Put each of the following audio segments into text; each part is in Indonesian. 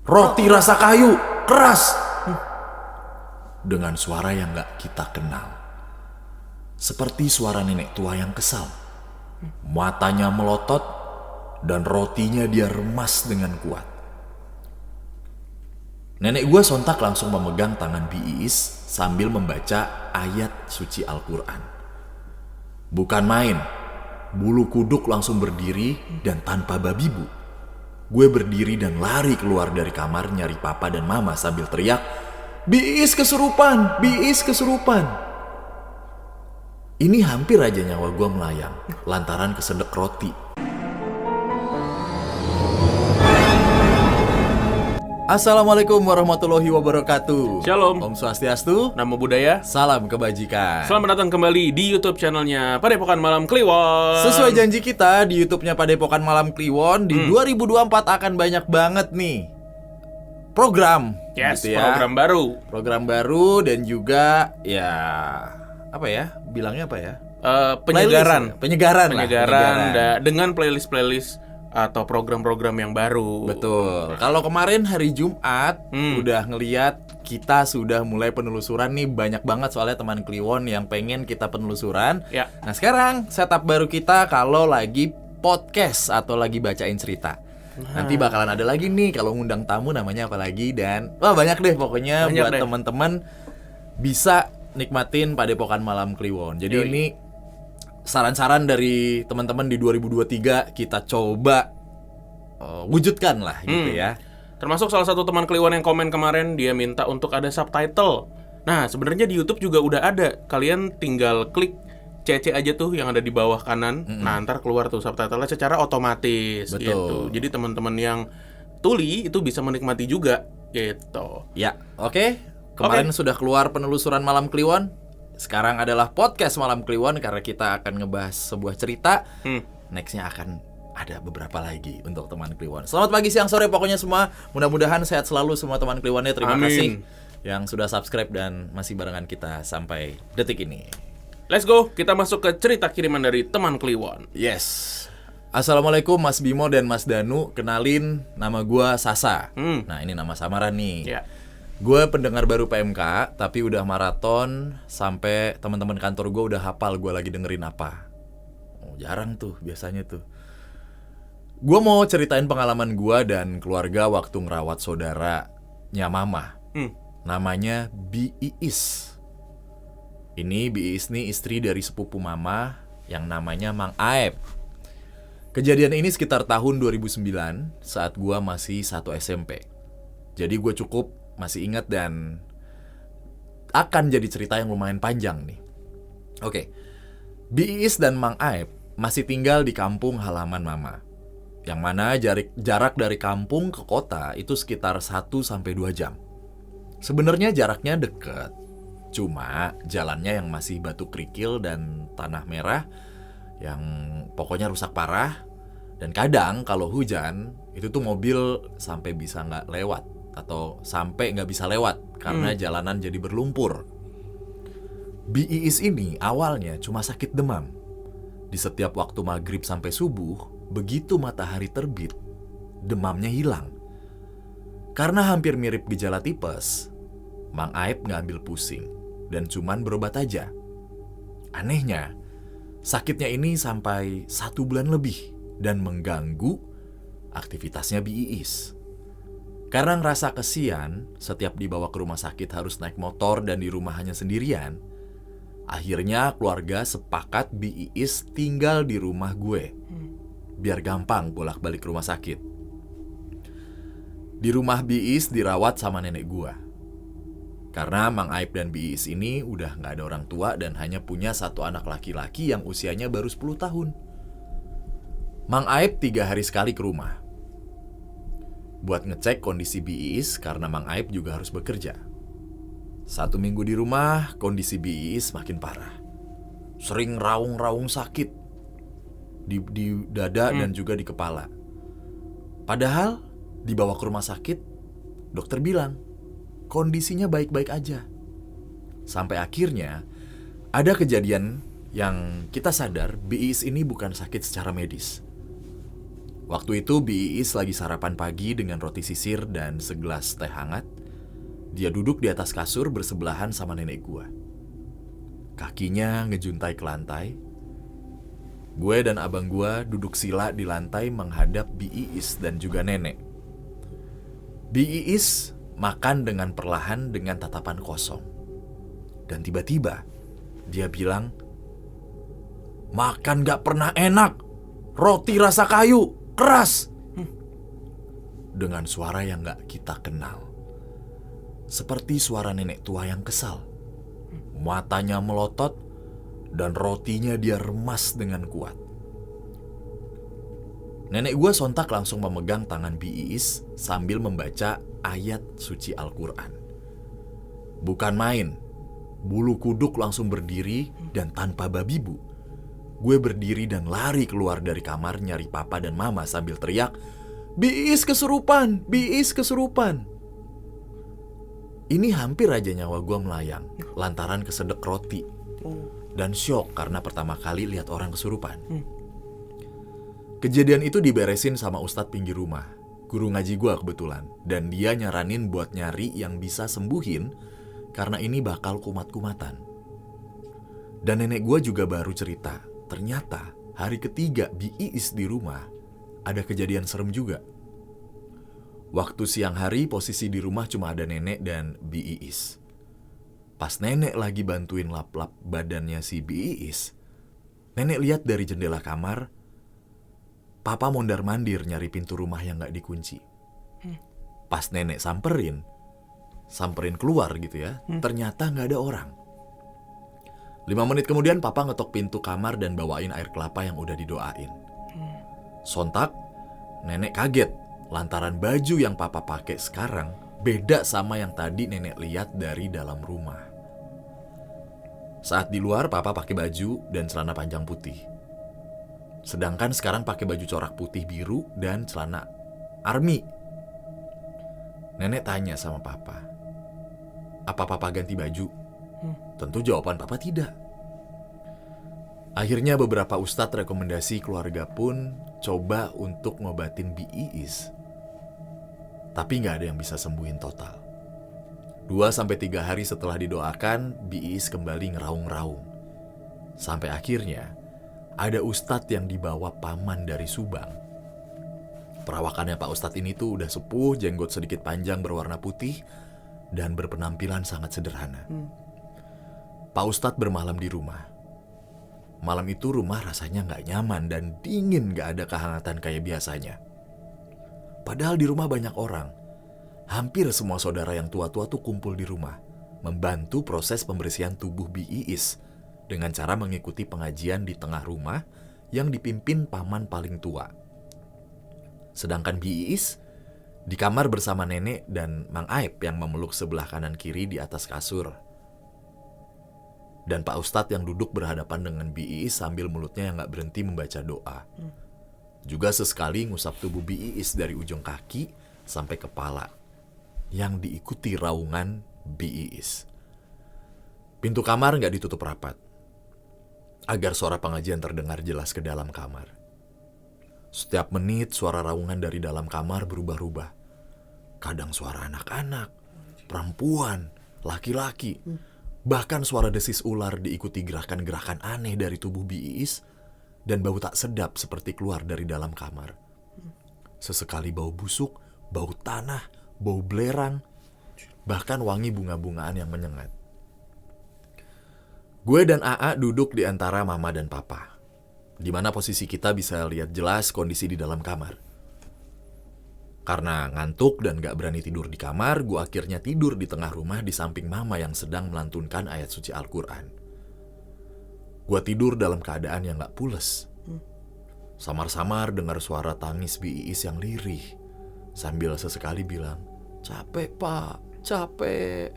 Roti rasa kayu, keras. Dengan suara yang gak kita kenal. Seperti suara nenek tua yang kesal. Matanya melotot dan rotinya dia remas dengan kuat. Nenek gue sontak langsung memegang tangan Bi Iis sambil membaca ayat suci Al-Quran. Bukan main, bulu kuduk langsung berdiri dan tanpa babi bu. Gue berdiri dan lari keluar dari kamar nyari papa dan mama sambil teriak, Bi Iis kesurupan, Bi Iis kesurupan. Ini hampir aja nyawa gue melayang lantaran kesedek roti. Assalamualaikum warahmatullahi wabarakatuh. Shalom. Om Swastiastu. Namo Buddhaya. Salam kebajikan. Selamat datang kembali di YouTube channelnya Padepokan Malam Kliwon. Sesuai janji kita di YouTube-nya Padepokan Malam Kliwon di 2024 akan banyak banget nih program. Yes, gitu ya. Program baru dan juga ya apa ya? Bilangnya apa ya? Penyegaran Dengan playlist atau program-program yang baru. Betul. Kalau kemarin hari Jumat udah ngeliat kita sudah mulai penelusuran nih, banyak banget soalnya teman Kliwon yang pengen kita penelusuran. Ya. Nah sekarang setup baru kita kalau lagi podcast atau lagi bacain cerita. Nanti bakalan ada lagi nih kalau ngundang tamu namanya apa lagi dan banyak deh pokoknya buat teman-teman bisa nikmatin Padepokan Malam Kliwon. Jadi ini saran-saran dari teman-teman di 2023 kita coba wujudkan lah gitu ya. Termasuk salah satu teman Kliwon yang komen kemarin, dia minta untuk ada subtitle. Nah sebenarnya di YouTube juga udah ada. Kalian tinggal klik CC aja tuh yang ada di bawah kanan. Nah ntar keluar tuh subtitlenya secara otomatis. Betul. Gitu. Jadi teman-teman yang tuli itu bisa menikmati juga gitu. Ya, oke. Kemarin sudah keluar penelusuran Malam Kliwon. Sekarang adalah podcast Malam Kliwon karena kita akan ngebahas sebuah cerita. Nextnya akan ada beberapa lagi untuk teman Kliwon. Selamat pagi, siang, sore pokoknya semua. Mudah-mudahan sehat selalu semua teman Kliwonnya. Terima kasih yang sudah subscribe dan masih barengan kita sampai detik ini. Let's go, kita masuk ke cerita kiriman dari teman Kliwon. Yes. Assalamualaikum Mas Bimo dan Mas Danu. Kenalin, nama gua Sasa. Nah ini nama samaran nih. Ya. Gue pendengar baru PMK, tapi udah maraton sampai teman-teman kantor gue udah hafal gue lagi dengerin apa. Jarang tuh biasanya tuh. Gue mau ceritain pengalaman gue dan keluarga waktu ngerawat saudaranya mama. Namanya Bi Iis. Ini Bi Iis nih istri dari sepupu mama yang namanya Mang Aep. Kejadian ini sekitar tahun 2009 saat gue masih 1 SMP. Jadi gue cukup masih ingat dan akan jadi cerita yang lumayan panjang nih. Oke. Bi Iis dan Mang Aep masih tinggal di kampung halaman mama. Yang mana jarak dari kampung ke kota itu sekitar 1-2 jam. Sebenarnya jaraknya deket. Cuma jalannya yang masih batu kerikil dan tanah merah yang pokoknya rusak parah. Dan kadang kalau hujan itu tuh mobil sampai bisa nggak lewat. Atau sampai nggak bisa lewat karena jalanan jadi berlumpur. Bi Iis ini awalnya cuma sakit demam. Di setiap waktu maghrib sampai subuh, begitu matahari terbit, demamnya hilang. Karena hampir mirip gejala tipes, Mang Aep nggak ambil pusing dan cuman berobat aja. Anehnya, sakitnya ini sampai 1 bulan lebih dan mengganggu aktivitasnya Bi Iis. Karena ngerasa kesian, setiap dibawa ke rumah sakit harus naik motor dan di rumah hanya sendirian. Akhirnya keluarga sepakat Bi Iis tinggal di rumah gue. Biar gampang bolak-balik ke rumah sakit. Di rumah Bi Iis dirawat sama nenek gue. Karena Mang Aep dan Bi Iis ini udah gak ada orang tua dan hanya punya 1 anak laki-laki yang usianya baru 10 tahun. Mang Aep 3 hari sekali ke rumah. Buat ngecek kondisi Bi Iis karena Mang Aep juga harus bekerja. 1 minggu di rumah, kondisi Bi Iis makin parah. Sering raung-raung sakit di dada dan juga di kepala. Padahal dibawa ke rumah sakit, dokter bilang kondisinya baik-baik aja. Sampai akhirnya ada kejadian yang kita sadar Bi Iis ini bukan sakit secara medis. Waktu itu Bi Iis lagi sarapan pagi dengan roti sisir dan segelas teh hangat. Dia duduk di atas kasur bersebelahan sama nenek gua. Kakinya ngejuntai ke lantai. Gue dan abang gua duduk sila di lantai menghadap Bi Iis dan juga nenek. Bi Iis makan dengan perlahan dengan tatapan kosong. Dan tiba-tiba dia bilang, "Makan gak pernah enak. Roti rasa kayu, keras." Dengan suara yang gak kita kenal. Seperti suara nenek tua yang kesal. Matanya melotot dan rotinya dia remas dengan kuat. Nenek gue sontak langsung memegang tangan Bi Iis sambil membaca ayat suci Al-Quran. Bukan main, bulu kuduk langsung berdiri dan tanpa babi bu. Gue berdiri dan lari keluar dari kamar nyari papa dan mama sambil teriak, "Bi Iis kesurupan! Bi Iis kesurupan!" Ini hampir aja nyawa gue melayang lantaran kesedek roti dan syok karena pertama kali lihat orang kesurupan. Kejadian itu diberesin sama ustadz pinggir rumah, guru ngaji gue kebetulan, dan dia nyaranin buat nyari yang bisa sembuhin karena ini bakal kumat-kumatan. Dan nenek gue juga baru cerita, ternyata hari ketiga Bi Iis di rumah ada kejadian serem juga. Waktu siang hari posisi di rumah cuma ada nenek dan Bi Iis. Pas nenek lagi bantuin lap-lap badannya si Bi Iis, nenek lihat dari jendela kamar, papa mondar-mandir nyari pintu rumah yang gak dikunci. Pas nenek samperin keluar gitu ya, ternyata gak ada orang. 5 menit kemudian papa ngetok pintu kamar dan bawain air kelapa yang udah didoain. Sontak, nenek kaget lantaran baju yang papa pakai sekarang beda sama yang tadi nenek lihat dari dalam rumah. Saat di luar papa pakai baju dan celana panjang putih. Sedangkan sekarang pakai baju corak putih biru dan celana army. Nenek tanya sama papa, "Apa papa ganti baju?" Tentu jawaban papa tidak. Akhirnya beberapa ustadz rekomendasi keluarga pun coba untuk ngobatin Bi Iis. Tapi gak ada yang bisa sembuhin total. 2-3 hari setelah didoakan, Bi Iis kembali ngeraung-raung. Sampai akhirnya ada ustadz yang dibawa paman dari Subang. Perawakannya Pak Ustadz ini tuh udah sepuh, jenggot sedikit panjang berwarna putih, dan berpenampilan sangat sederhana. Pak Ustadz bermalam di rumah. Malam itu rumah rasanya gak nyaman dan dingin, gak ada kehangatan kayak biasanya. Padahal di rumah banyak orang. Hampir semua saudara yang tua-tua tuh kumpul di rumah, membantu proses pembersihan tubuh Bi Iis dengan cara mengikuti pengajian di tengah rumah yang dipimpin paman paling tua. Sedangkan Bi Iis di kamar bersama nenek dan Mang Aep yang memeluk sebelah kanan kiri di atas kasur. Dan Pak Ustadz yang duduk berhadapan dengan Bi Iis sambil mulutnya yang gak berhenti membaca doa. Juga sesekali ngusap tubuh Bi Iis dari ujung kaki sampai kepala, yang diikuti raungan Bi Iis. Pintu kamar gak ditutup rapat, agar suara pengajian terdengar jelas ke dalam kamar. Setiap menit suara raungan dari dalam kamar berubah-ubah. Kadang suara anak-anak, perempuan, laki-laki. Bahkan suara desis ular diikuti gerakan-gerakan aneh dari tubuh Bi Iis dan bau tak sedap seperti keluar dari dalam kamar. Sesekali bau busuk, bau tanah, bau belerang, bahkan wangi bunga-bungaan yang menyengat. Gue dan AA duduk di antara mama dan papa, di mana posisi kita bisa lihat jelas kondisi di dalam kamar. Karena ngantuk dan gak berani tidur di kamar, gue akhirnya tidur di tengah rumah di samping mama yang sedang melantunkan ayat suci Al-Quran. Gue tidur dalam keadaan yang gak pules. Samar-samar dengar suara tangis Bi Iis yang lirih, sambil sesekali bilang, "Capek pak, capek."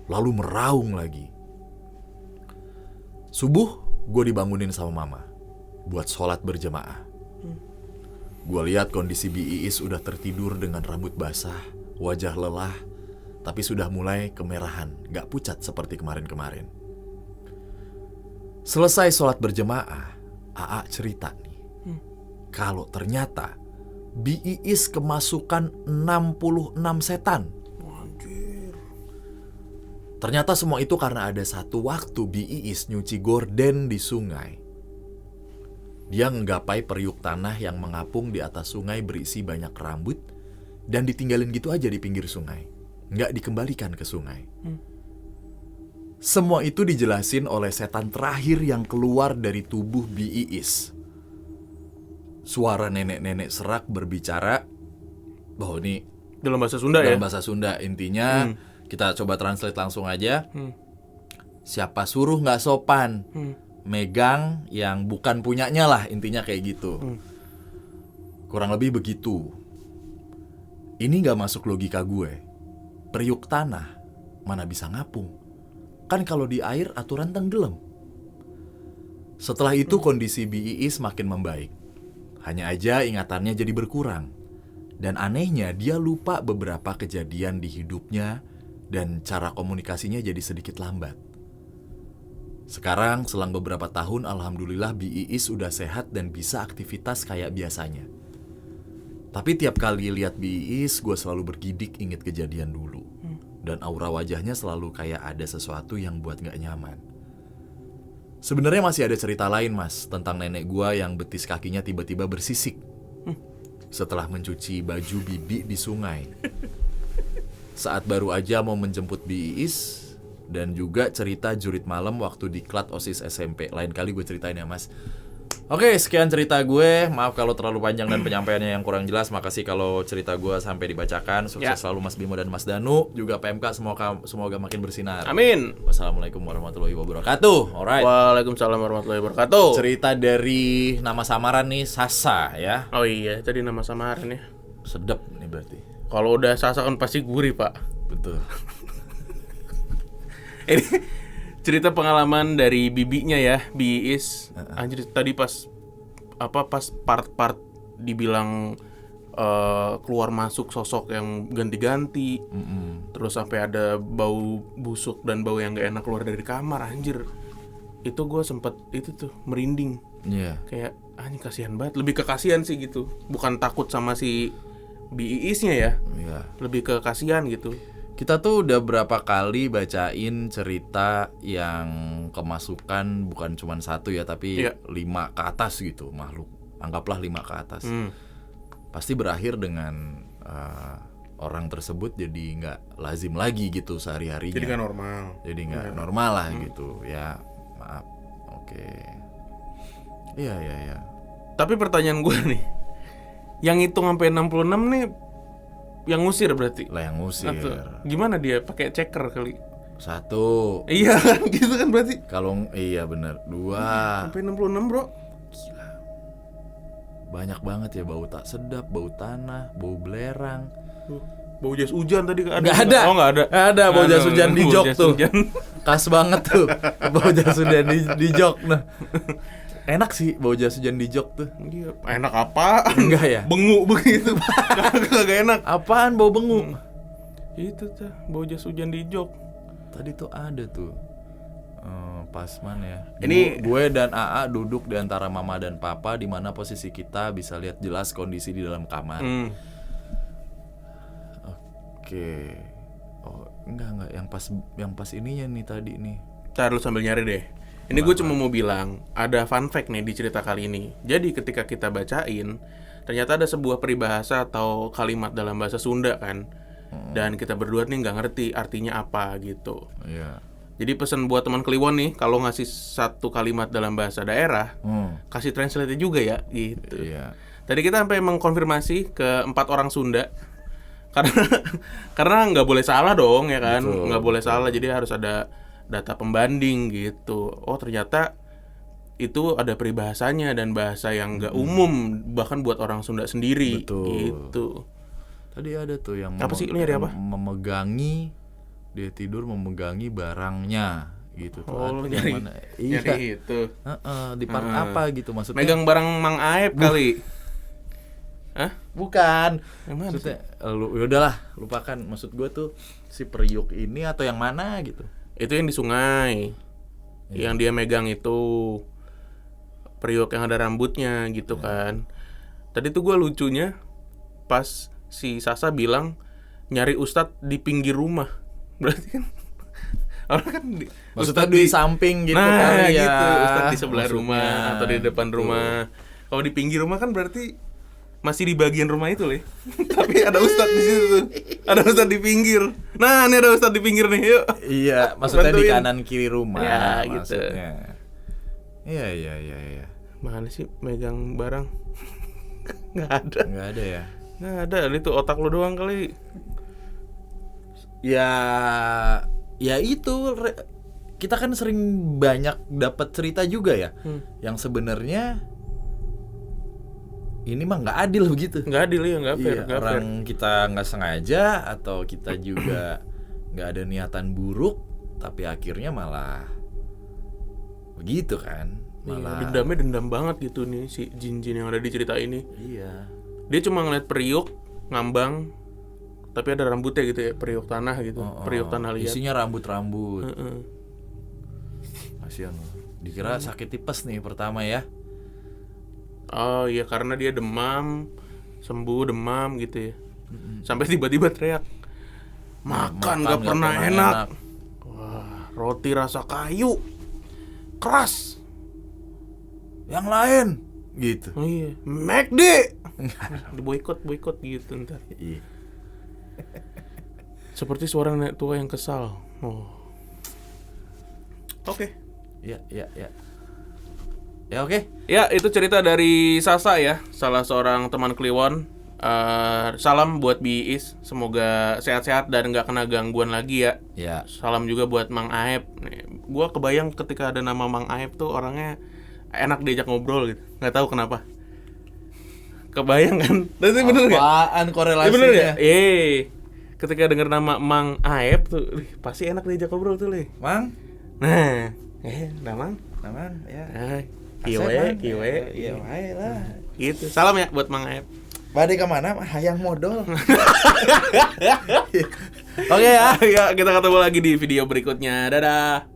Lalu meraung lagi. Subuh, gue dibangunin sama mama buat sholat berjamaah. Gue lihat kondisi Bi Iis udah tertidur dengan rambut basah, wajah lelah, tapi sudah mulai kemerahan, gak pucat seperti kemarin-kemarin. Selesai sholat berjamaah, AA cerita nih, kalau ternyata Iis kemasukan 66 setan. Anjir. Ternyata semua itu karena ada satu waktu Iis nyuci gorden di sungai. Dia nggapai periuk tanah yang mengapung di atas sungai berisi banyak rambut dan ditinggalin gitu aja di pinggir sungai. Nggak dikembalikan ke sungai. Semua itu dijelasin oleh setan terakhir yang keluar dari tubuh Iis. Suara nenek-nenek serak berbicara bahwa ini Dalam bahasa Sunda ya? dalam bahasa Sunda. Intinya kita coba translate langsung aja. Siapa suruh nggak sopan megang yang bukan punyanya lah, intinya kayak gitu. Kurang lebih begitu. Ini nggak masuk logika gue. Periuk tanah mana bisa ngapung? Kan kalau di air aturan tenggelam. Setelah itu kondisi Iis makin membaik. Hanya aja ingatannya jadi berkurang. Dan anehnya dia lupa beberapa kejadian di hidupnya dan cara komunikasinya jadi sedikit lambat. Sekarang selang beberapa tahun alhamdulillah Iis udah sehat dan bisa aktivitas kayak biasanya. Tapi tiap kali lihat Iis gue selalu bergidik inget kejadian dulu. Dan aura wajahnya selalu kayak ada sesuatu yang buat gak nyaman. Sebenarnya masih ada cerita lain mas tentang nenek gua yang betis kakinya tiba-tiba bersisik setelah mencuci baju bibi di sungai. Saat baru aja mau menjemput Iis. Dan juga cerita jurit malam waktu di klat OSIS SMP. Lain kali gue ceritain ya mas. Oke, sekian cerita gue. Maaf kalau terlalu panjang dan penyampaiannya yang kurang jelas. Makasih kalau cerita gue sampai dibacakan. Sukses selalu Mas Bimo dan Mas Danu. Juga PMK semoga makin bersinar. Amin. Wassalamualaikum warahmatullahi wabarakatuh. Alright. Waalaikumsalam warahmatullahi wabarakatuh. Cerita dari nama samaran nih Sasa ya. Oh iya, tadi nama samaran ya. Sedep nih berarti. Kalau udah Sasa kan pasti gurih, Pak. Betul. Ini cerita pengalaman dari bibinya ya, Iis. Anjir tadi pas part-part dibilang keluar masuk sosok yang ganti-ganti. Terus sampai ada bau busuk dan bau yang gak enak keluar dari kamar, anjir. Itu gue sempet itu tuh merinding. Iya. Kayak anjir kasihan banget, lebih ke kasihan sih gitu. Bukan takut sama si Iisnya ya. Iya. Lebih ke kasihan gitu. Kita tuh udah berapa kali bacain cerita yang kemasukan bukan cuma satu ya, tapi 5 ke atas gitu makhluk. Anggaplah 5 ke atas. Pasti berakhir dengan orang tersebut jadi nggak lazim lagi gitu sehari-harinya. Jadi nggak normal. Jadi nggak normal lah gitu. Ya maaf. Oke. Iya. Tapi pertanyaan gue nih, yang hitung sampai 66 nih yang ngusir berarti? Lah yang ngusir. Gimana dia? Pakai checker kali? 1. Iya kan gitu kan berarti? Kalau iya bener 2. Sampai 66 bro. Gila. Banyak banget ya, bau tak sedap, bau tanah, bau belerang. Bau jas hujan tadi ada? Nggak ada. Oh nggak ada. Ada bau jas hujan di jok tuh. Hujan. Khas banget tuh. Bau jas hujan di jok. Nah. Enak sih bau jas hujan di jok tuh. Iya, enak apa? Enggak ya? Bengu begitu. Kagak enak. Apaan bau bengu? Itu tuh, bau jas hujan di jok. Tadi tuh ada tuh. Pas mana ya? Ini gue dan AA duduk di antara mama dan papa di mana posisi kita bisa lihat jelas kondisi di dalam kamar. Oke. Oh, enggak yang pas ininya nih tadi nih. Ntar lu sambil nyari deh. Ini gue cuma mau bilang, ada fun fact nih di cerita kali ini. Jadi ketika kita bacain, ternyata ada sebuah peribahasa atau kalimat dalam bahasa Sunda kan. Dan kita berdua nih nggak ngerti artinya apa gitu. Iya. Jadi pesan buat teman Kliwon nih, kalau ngasih satu kalimat dalam bahasa daerah, kasih translate juga ya gitu. Iya. Tadi kita sampai mengkonfirmasi ke 4 orang Sunda. Karena nggak boleh salah dong ya kan. Nggak boleh salah, jadi harus ada data pembanding gitu. Oh ternyata itu ada peribahasanya dan bahasa yang nggak umum bahkan buat orang Sunda sendiri. Betul. Gitu. Tadi ada tuh yang apa sih? Lu nyari apa? Memegangi, dia tidur memegangi barangnya gitu tuh. Oh, lu nyari itu. Di part apa gitu maksudnya? Megang barang Mang Aep kali. Hah? Bukan. Yang mana maksudnya udahlah, lupakan. Maksud gue tuh si periuk ini atau yang mana gitu. Itu yang di sungai. Yang dia megang itu periuk yang ada rambutnya gitu kan. Tadi tuh gue lucunya pas si Sasa bilang nyari ustadz di pinggir rumah. Berarti kan orang kan Maksudnya di samping gitu nah, kali ya. gitu, ustadz di sebelah Maksudnya. rumah atau di depan rumah. Kalau di pinggir rumah kan berarti masih di bagian rumah itu, Le. Tapi ada ustadz di situ tuh. Ada ustadz di pinggir. Nah, ini ada ustadz di pinggir nih, yuk. Iya, maksudnya di Bantuin. kanan kiri rumah. Ya, gitu. Maksudnya. Iya. Mana sih megang barang? Nggak ada. Nggak ada ya. Nggak ada, itu otak lu doang kali. Ya itu kita kan sering banyak dapat cerita juga ya, yang sebenarnya ini mah nggak adil begitu. Nggak adil ya, nggak fair, Iya, nggak fair. orang kita nggak sengaja atau kita juga nggak ada niatan buruk, tapi akhirnya malah begitu kan, malah. Iya, dendamnya dendam banget gitu nih si jin-jin yang ada di cerita ini. Iya. Dia cuma ngeliat periuk ngambang, tapi ada rambutnya gitu ya, periuk tanah gitu, periuk tanah liat. Isinya rambut-rambut. Heeh. Kasian loh. Dikira sakit tipes nih pertama ya. Oh iya, karena dia demam, sembuh demam gitu ya. Sampai tiba-tiba teriak, makan gak pernah enak. Wah, roti rasa kayu, keras. Yang lain gitu. Oh iya, McD. Boikot gitu ntar. Iya. Seperti suara nenek tua yang kesal. Oh. Oke. Ya. Ya oke. Ya, itu cerita dari Sasa ya, salah seorang teman Kliwon. Salam buat Biis, semoga sehat-sehat dan nggak kena gangguan lagi ya. Ya. Salam juga buat Mang Aep. Nih, gua kebayang ketika ada nama Mang Aep tuh orangnya enak diajak ngobrol gitu. Nggak tahu kenapa. Kebayang kan? Tapi bener nggak? Apaan korelasinya? Bener nggak? Ketika denger nama Mang Aep tuh, pasti enak diajak ngobrol tuh, Le. Mang? Nah, Mang. Mang ya. Kiwe. Iya, wae lah. Gitu. Salam ya buat Mang Aep. Bade ke mana? Hayang modal. Oke ya. Ya, kita ketemu lagi di video berikutnya. Dadah.